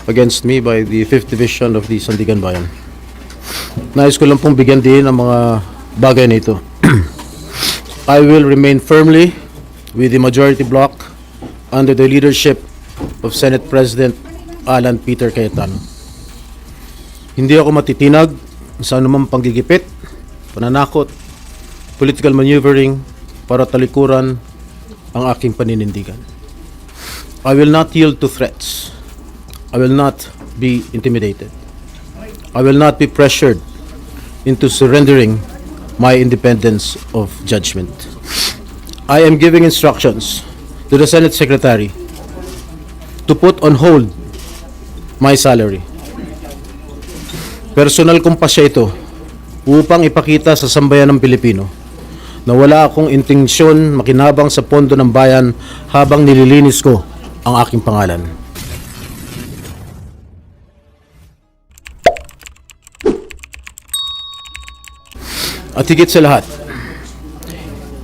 against me by the 5th Division of the Sandigan Bayan. Nais ko lang pong bigyan din ang mga bagay na ito. I will remain firmly with the majority bloc under the leadership of Senate President Alan Peter Cayetano. Hindi ako matitinag sa anumang panggigipit, pananakot, political maneuvering para talikuran ang aking paninindigan. I will not yield to threats. I will not be intimidated. I will not be pressured into surrendering my independence of judgment. I am giving instructions to the Senate Secretary to put on hold my salary. Personal kong pasya ito upang ipakita sa sambayan ng Pilipino na wala akong intensyon makinabang sa pondo ng bayan habang nililinis ko ang aking pangalan. At higit sa lahat,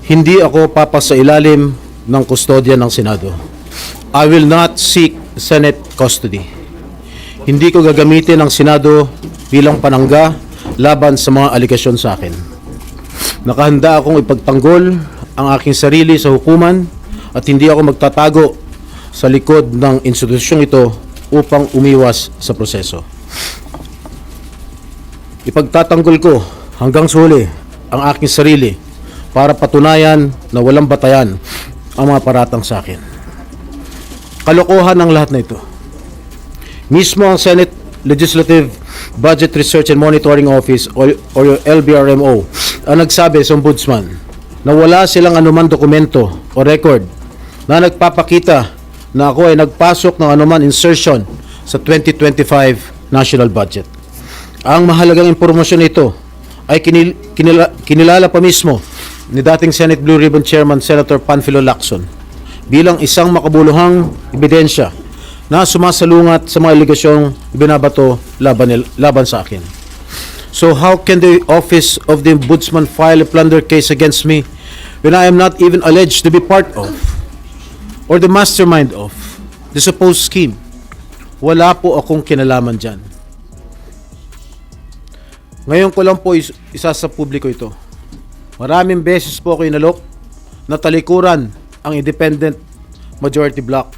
hindi ako papasa ilalim ng kustodya ng Senado. I will not seek Senate custody. Hindi ko gagamitin ang Senado bilang panangga laban sa mga aligasyon sa akin. Nakahanda akong ipagtanggol ang aking sarili sa hukuman at hindi ako magtatago sa likod ng institusyong ito upang umiwas sa proseso. Ipagtatanggol ko hanggang sa huli ang aking sarili para patunayan na walang batayan ang mga paratang sa akin. Kalokohan ang lahat na ito. Mismo ang Senate Legislative Budget Research and Monitoring Office o LBRMO ang nagsabi sa Ombudsman na wala silang anumang dokumento o record na nagpapakita na ako ay nagpasok ng anuman insertion sa 2025 national budget. Ang mahalagang impormasyon nito ay kinilala pa mismo ni dating Senate Blue Ribbon Chairman Senator Panfilo Lacson bilang isang makabuluhang ebidensya na sumasalungat sa mga aligasyong binabato laban sa akin. So how can the office of the Ombudsman file a plunder case against me when I am not even alleged to be part of or the mastermind of the supposed scheme? Wala po akong kinalaman dyan. Ngayon ko lang po isa sa publiko ito. Maraming beses po ako inalok na talikuran ang independent majority bloc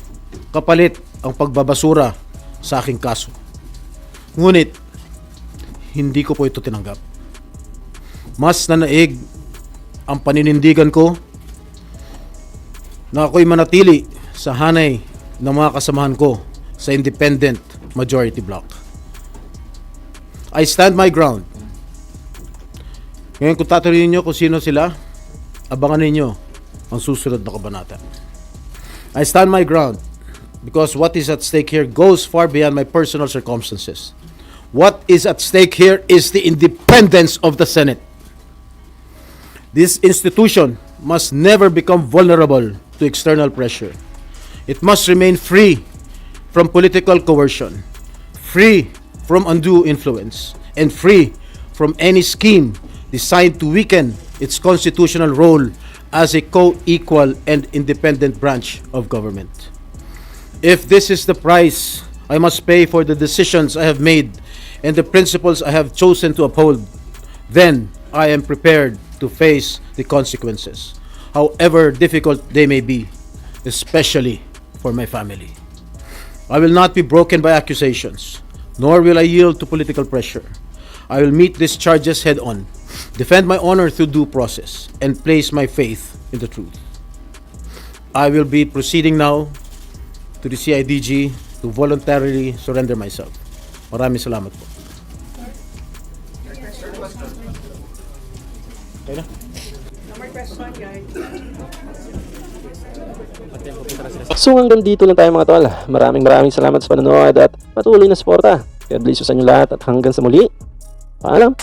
kapalit ang pagbabasura sa aking kaso. Ngunit, hindi ko po ito tinanggap. Mas nanaig ang paninindigan ko na ako'y manatili sa hanay ng mga kasamahan ko sa independent majority bloc. I stand my ground. Ngayon kung tatanungin niyo kung sino sila, abangan ninyo ang susunod na kabanata. I stand my ground because what is at stake here goes far beyond my personal circumstances. What is at stake here is the independence of the Senate. This institution must never become vulnerable to external pressure. It must remain free from political coercion, free from undue influence, and free from any scheme designed to weaken its constitutional role as a co-equal and independent branch of government. If this is the price I must pay for the decisions I have made and the principles I have chosen to uphold, then I am prepared to face the consequences, however difficult they may be, especially for my family. I will not be broken by accusations, nor will I yield to political pressure. I will meet these charges head on, defend my honor through due process, and place my faith in the truth. I will be proceeding now to the CIDG to voluntarily surrender myself. Maraming salamat po. Okay na? So hanggang dito lang tayo mga tol. Maraming salamat sa panonood at patuloy na suporta. God bless you sa inyo lahat at hanggang sa muli. Paalam!